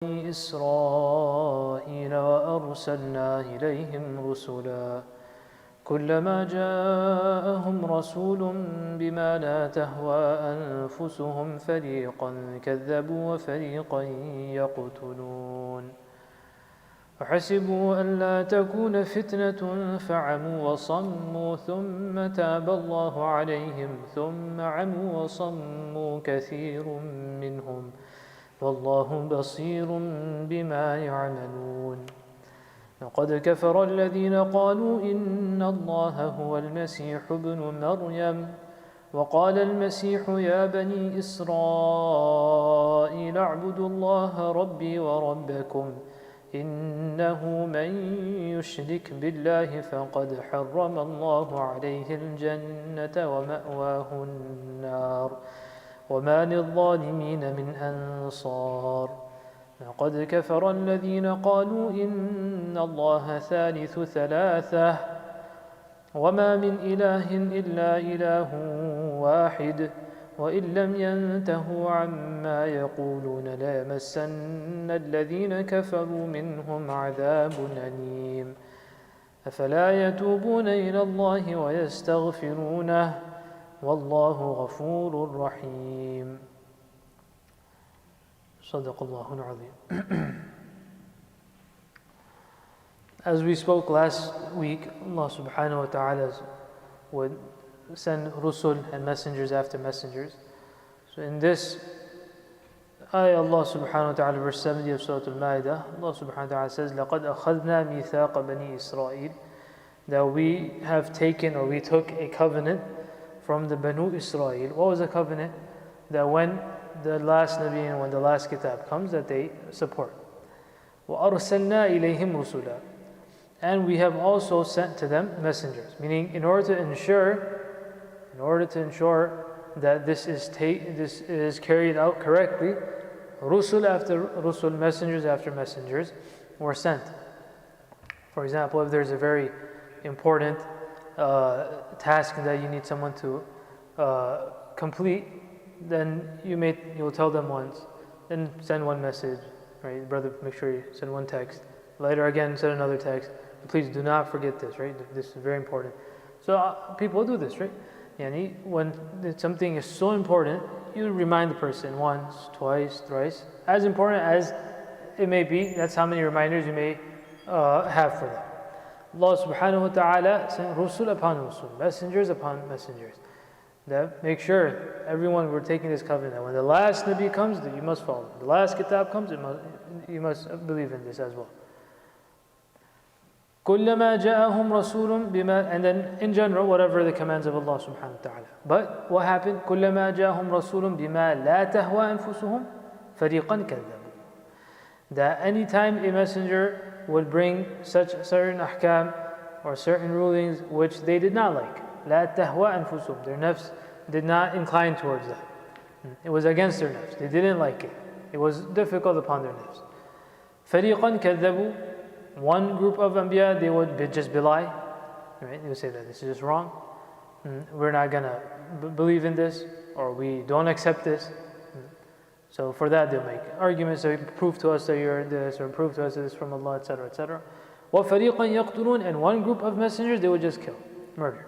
إسرائيل وأرسلنا إليهم رسلا كلما جاءهم رسول بما لا تهوى أنفسهم فريقا كذبوا وفريقا يقتلون وحسبوا ألا تكون فتنة فعموا وصموا ثم تاب الله عليهم ثم عموا وصموا كثير منهم والله بصير بما يعملون لقد كفر الذين قالوا إن الله هو المسيح ابن مريم وقال المسيح يا بني إسرائيل اعبدوا الله ربي وربكم إنه من يشرك بالله فقد حرم الله عليه الجنة ومأواه النار وما للظالمين من أنصار لقد كفر الذين قالوا إن الله ثالث ثلاثة وما من إله إلا إله واحد وإن لم ينتهوا عما يقولون ليمسن الذين كفروا منهم عذاب أليم أفلا يتوبون إلى الله ويستغفرونه والله غفور رحيم صدق الله العظيم. As we spoke last week, Allah subhanahu wa ta'ala would send rusul and messengers after messengers. So in this ayah, Allah subhanahu wa ta'ala, verse 70 of Surah Al-Ma'idah, Allah subhanahu wa ta'ala says, لَقَدْ أَخَذْنَا مِيثَاقَ بَنِي إِسْرَائِيل, that we have taken or we took a covenant from the Banu Israel. What was the covenant? That when the last Nabi and when the last Kitab comes, that they support. وَأَرْسَلْنَا إِلَيْهِمْ رُسُلًا, and we have also sent to them messengers. Meaning, in order to ensure that this is carried out correctly, Rusul after Rusul, messengers after messengers were sent. For example, if there's a very important task that you need someone to complete, then you'll tell them once, then send one message, right? Brother, make sure you send one text. Later again, send another text. Please do not forget this, right? This is very important. So people do this, right? When something is so important, you remind the person once, twice, thrice. As important as it may be, that's how many reminders you may have for them. Allah subhanahu wa ta'ala sent rusul upon rusul, messengers upon messengers, that make sure everyone, we're taking this covenant, that when the last Nabi comes, that you must follow. When the last Kitab comes, you must believe in this as well. كُلَّمَا جَاءَهُمْ رَسُولٌ بِمَا, and then in general, whatever the commands of Allah subhanahu wa ta'ala. But what happened? كُلَّمَا جَاءَهُمْ رَسُولٌ بِمَا لَا تَهْوَى أَنفُسُهُمْ فَرِيقًا كَذَّبُوا, that anytime a messenger would bring such certain ahkam or certain rulings which they did not like, لا تهوى أنفسهم, their nafs did not incline towards that. It was against their nafs. They didn't like it. It was difficult upon their nafs. فَرِيقًا كَذَّبُوا, one group of Anbiya, they would just belie. Right? They would say that this is just wrong. We're not going to believe in this, or we don't accept this. So for that they'll make arguments, so prove to us that you're this, or prove to us that this is from Allah, etc., etc. وَفَرِيقًا يَقْتُلُونَ, and one group of messengers, they would just kill, murder.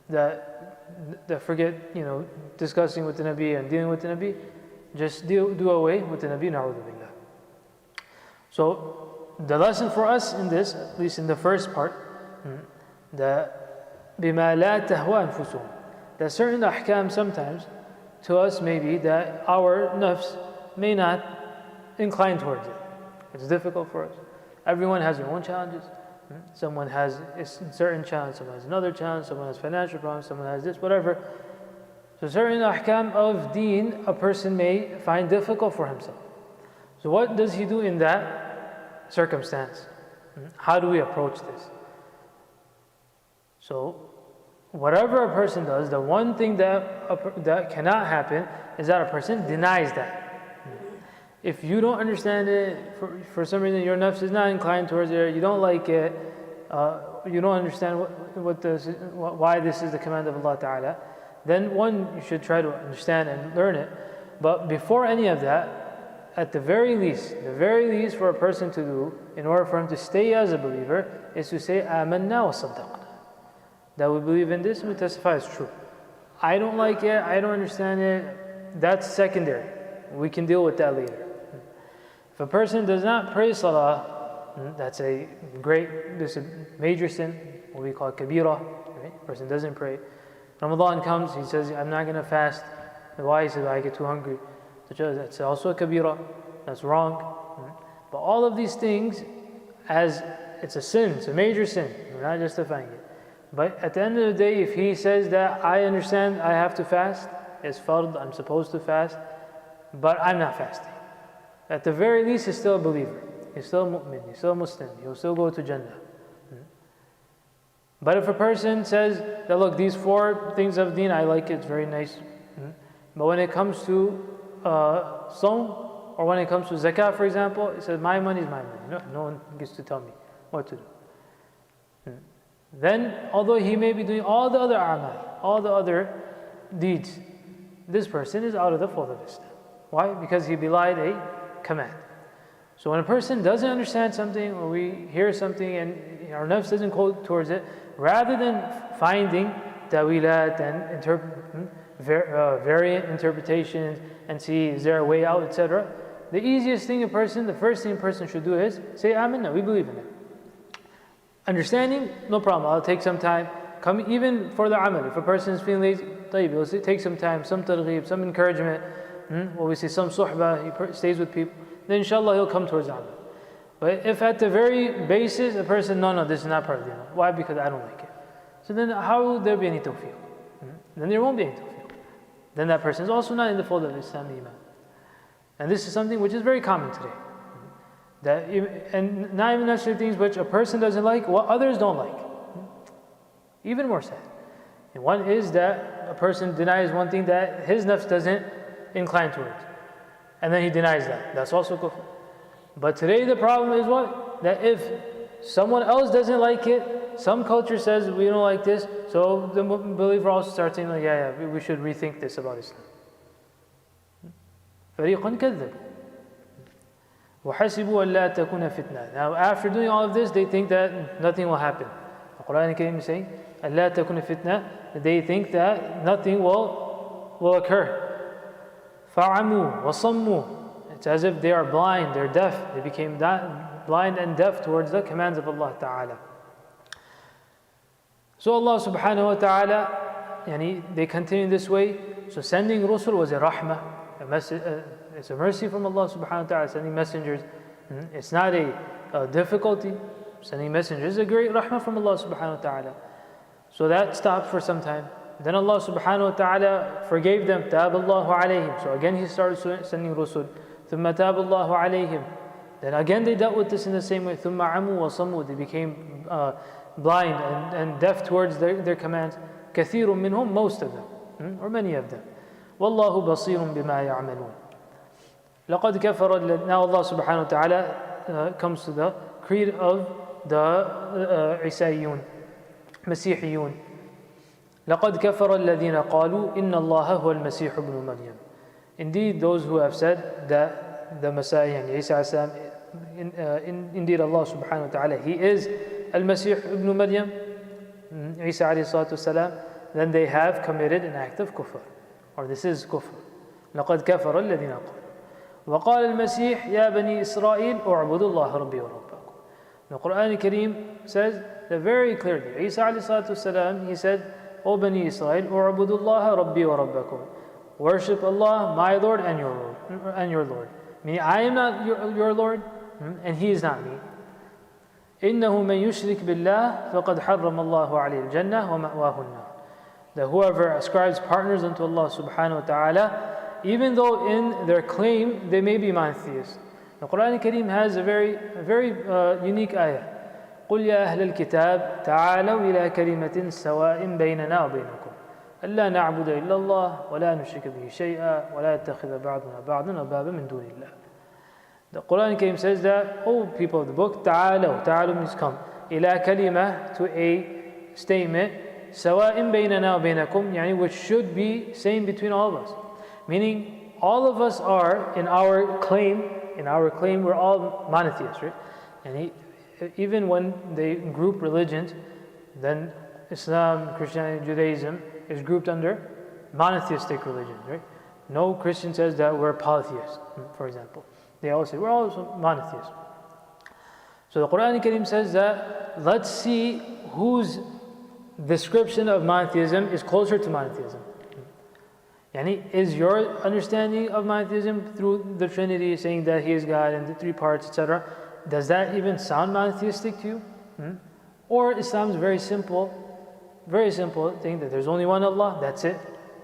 That forget, discussing with the Nabi and dealing with the Nabi, just do away with the Nabi, na'udhu billah. So the lesson for us in this, at least in the first part, that بِمَا لَا تَهْوَى أَنفُسُهُمْ, that certain ahkam sometimes to us may be that our nafs may not incline towards it. It's difficult for us. Everyone has their own challenges. Someone has a certain challenge, someone has another challenge, someone has financial problems, someone has this, whatever. So certain ahkam of deen a person may find difficult for himself. So what does he do in that circumstance? How do we approach this? So whatever a person does, the one thing that cannot happen is that a person denies that. If you don't understand it, for some reason your nafs is not inclined towards it, you don't like it, you don't understand why this is the command of Allah Ta'ala, then one, you should try to understand and learn it. But before any of that, at the very least for a person to do, in order for him to stay as a believer, is to say, آمنا وصدقنا. That we believe in this and we testify it's true. I don't like it, I don't understand it, that's secondary. We can deal with that later. If a person does not pray salah, that's a major sin, what we call kabira. Right? A person doesn't pray. Ramadan comes, he says, I'm not going to fast. Why? He says, I get too hungry. That's also a kabira. That's wrong. But all of these things, as it's a sin, it's a major sin. We're not justifying it. But at the end of the day, if he says that I understand I have to fast, it's fard, I'm supposed to fast, but I'm not fasting. At the very least, he's still a believer. He's still a mu'min, he's still a Muslim, he'll still go to Jannah. But if a person says that, look, these 4 things of deen, I like it, it's very nice. But when it comes to Sawm, or when it comes to zakah, for example, he says, my money is my money. No one gets to tell me what to do. Then, although he may be doing all the other a'mal, all the other deeds, this person is out of the fold of Islam. Why? Because he belied a command. So when a person doesn't understand something, or we hear something and our nafs doesn't go towards it, rather than finding tawilat and variant interpretations and see is there a way out, etc., the first thing a person should do is say, Amin, we believe in it. Understanding, no problem, I'll take some time. Come even for the amal. If a person is feeling lazy, he'll take some time, some targheeb, some encouragement, or we say some suhbah, he stays with people, then inshallah he'll come towards amal. But if at the very basis a person, no, this is not part of the amal. Why? Because I don't like it. So then how will there be any tawfiq? Then there won't be any tawfiq. Then that person is also not in the fold of Islam iman. And this is something which is very common today. And not even necessarily things which a person doesn't like, what others don't like. Even more sad. And one is that a person denies one thing that his nafs doesn't incline towards. And then he denies that. That's also kufr. But today the problem is what? That if someone else doesn't like it, some culture says we don't like this, so the believer also starts saying, we should rethink this about Islam. فَرِيقٌ كَذَّبٌ وَحَسِبُوا أَلَّا تَكُونَ فِتْنَةً. Now after doing all of this, they think that nothing will happen. The Quran Kareem is saying, أَلَّا تَكُونَ فِتْنَةً. They think that nothing will occur. فَعَمُوا وَصَمُّوا. It's as if they are blind, they're deaf. They became blind and deaf towards the commands of Allah Ta'ala. So Allah Subhanahu wa Ta'ala, they continue this way. So sending Rusul was a rahmah, it's a mercy from Allah Subhanahu wa Ta'ala, sending messengers. It's not a difficulty. Sending messengers is a great rahmah from Allah Subhanahu wa Ta'ala. So that stopped for some time. Then Allah Subhanahu wa Ta'ala forgave them. تَابَ اللَّهُ عَلَيْهِمْ. So again He started sending Rusul. ثُمَّ تَابَ اللَّهُ عَلَيْهِمْ. Then again they dealt with this in the same way. ثُمَّ عَمُوا وَصَمُّوا. They became blind and deaf towards their commands. كَثِيرٌ مِّنْهُمْ. Most of them, or many of them. وَاللَّهُ بَصِيرٌ بِمَا يَعْمَلُونَ. لَقَدْ كَفَرَ. Now Allah Subhanahu wa Ta'ala comes to the creed of the Isaiyun, Masihiyun. لَقَدْ كَفَرَ الَّذِينَ قَالُوا إِنَّ اللَّهَ هُوَ الْمَسِيحُ ابْنُ مَرْيَمَ. Indeed, those who have said that the Messiah, Isa as-Salam, indeed Allah Subhanahu wa Ta'ala, He is Al-Masih ibn Maryam, Isa alayhi salatu wasalam, then they have committed an act of kufr, or this is kufr. لَقَدْ كَفَرَ الَّذِينَ قَالُوا وَقَالَ الْمَسِيحُ يَا بَنِي إِسْرَائِيلُ أُعْبُدُوا اللَّهَ رَبِّي وَرَبَّكُمْ. The Quran Kareem says that very clearly. Isa alayhi salatu wasalam, he said, O Bani Israel, أُعْبُدُوا اللَّهَ رَبِّي وَرَبَّكُمْ. Worship Allah, my Lord and your Lord. Meaning, I am not your Lord, and He is not me. إِنَّهُ مَنْ يُشْرِكْ بِاللَّهِ فَقَدْ حَرَّمَ اللَّهُ عَلَيْهِ الْجَنَّةَ وَمَأْوَاهُ النَّارُ. That whoever ascribes partners unto Allah Subhanahu wa Ta'ala, even though in their claim they may be monotheists. The Quran Kareem has a very unique ayah. قُلْ يَا أَهْلَ الْكِتَابِ تَعَالَوْا إِلَى كَلِمَةٍ سَوَاءٍ بَيْنَنَا وَبَيْنَكُمْ أَلَّا نَعْبُدَ إِلَّا اللَّهَ وَلَا نُشْرِكَ بِهِ شَيْئًا وَلَا يَتَّخِذَ بَعْضُنَا بَعْضًا أَرْبَابًا مِنْ دُونِ اللَّهِ. The Quran Kareem says that, O people of the book, ta'alaw means come, إِلَى كَلِمَةٍ, to a statement, سَوَاءٍ بَيْنَنَا وَبَيْنَكُمْ, which should be same between all of us. Meaning, all of us are, in our claim, in our claim, we're all monotheists, right? And even when they group religions, then Islam, Christianity, Judaism is grouped under monotheistic religions, right? No Christian says that we're polytheists, for example. They all say we're all monotheists. So the Quran Kareem says that let's see whose description of monotheism is closer to monotheism. Yani, is your understanding of monotheism through the Trinity, saying that He is God and the three parts, etc., does that even sound monotheistic to you? Or Islam is very simple thing that there's only one Allah, that's it.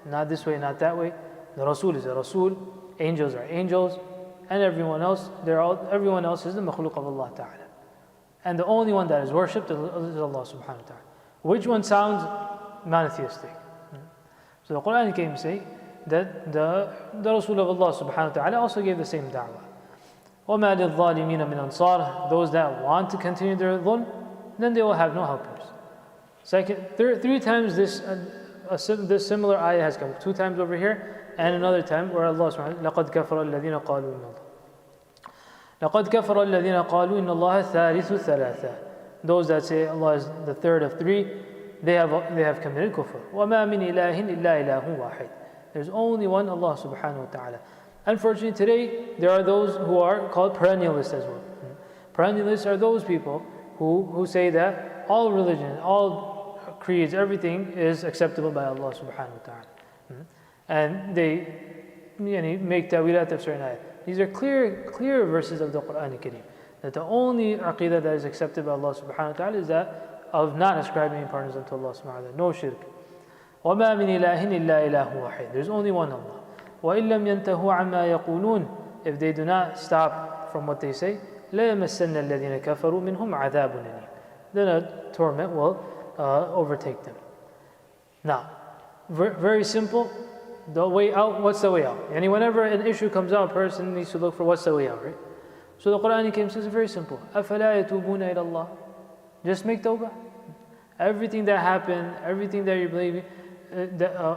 Not this way, not that way. The Rasul is a Rasul, angels are angels, and everyone else is the makhluk of Allah Ta'ala. And the only one that is worshipped is Allah Subhanahu wa Ta'ala. Which one sounds monotheistic? So the Quran came to say that the Rasul of Allah Subhanahu wa Ta'ala also gave the same da'wah. وَمَا لِلظَّالِمِينَ مِنْ أَنصَارٍ. Those that want to continue their dhulm, then they will have no helpers. Second, three times this similar ayah has come. 2 times over here, and another time where Allah subhanahu wa ta'ala, لَقَدْ كَفَرَ الَّذِينَ قَالُوا إِنَّ اللَّهَ لَقَدْ كَفَرَ الَّذِينَ قَالُوا إِنَّ اللَّهَ ثَالِثُ ثَلَاثَةٍ. Those that say Allah is the third of three, they have committed kufr. وَمَا مِنْ إِلَهٍ إِلَّا إِلَهٌ وَاحِدٌ. There's only one Allah subhanahu wa ta'ala. Unfortunately today, there are those who are called perennialists as well. Perennialists are those people who say that all religion, all creeds, everything is acceptable by Allah subhanahu wa ta'ala. And they make tawilat of certain ayat. These are clear verses of the Quran Kareem. That the only aqidah that is accepted by Allah subhanahu wa ta'ala is that of not ascribing any partners unto Allah subhanahu wa ta'ala. No shirk. وَمَا مِنْ إِلَهٍ إِلَّا إِلَهٌ وَاحِدٌ. There's only one Allah. وَإِن لَمْ يَنْتَهُوا عَمَّا يَقُولُونَ. If they do not stop from what they say, لَيَمَسَّنَّ الَّذِينَ كَفَرُوا مِنْهُمْ عَذَابٌ أَلِيمٌ. Then a torment will overtake them. Now, very simple. The way out, what's the way out? And whenever an issue comes out, a person needs to look for what's the way out, right? So the Quran came says very simple. أَفَلَا يَتُوبُونَ إِلَى اللَّهِ. Just make tawbah. Everything that happened, everything that you believe,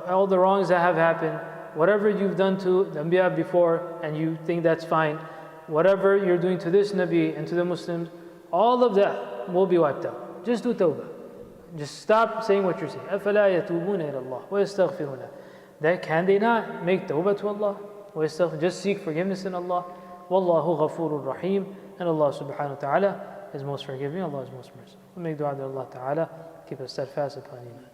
all the wrongs that have happened, whatever you've done to the Anbiya before and you think that's fine, whatever you're doing to this Nabi and to the Muslims, all of that will be wiped out. Just do tawbah. Just stop saying what you're saying. أَفَلَا يَتُوبُونَ إِلَى اللَّهِ وَيَسْتَغْفِرُونَ. That can they not make tawbah to Allah? Just seek forgiveness in Allah. Wallahu ghafurur rahim. And Allah subhanahu wa ta'ala is most forgiving, Allah is most merciful. We make dua to Allah ta'ala, keep us steadfast upon Iman.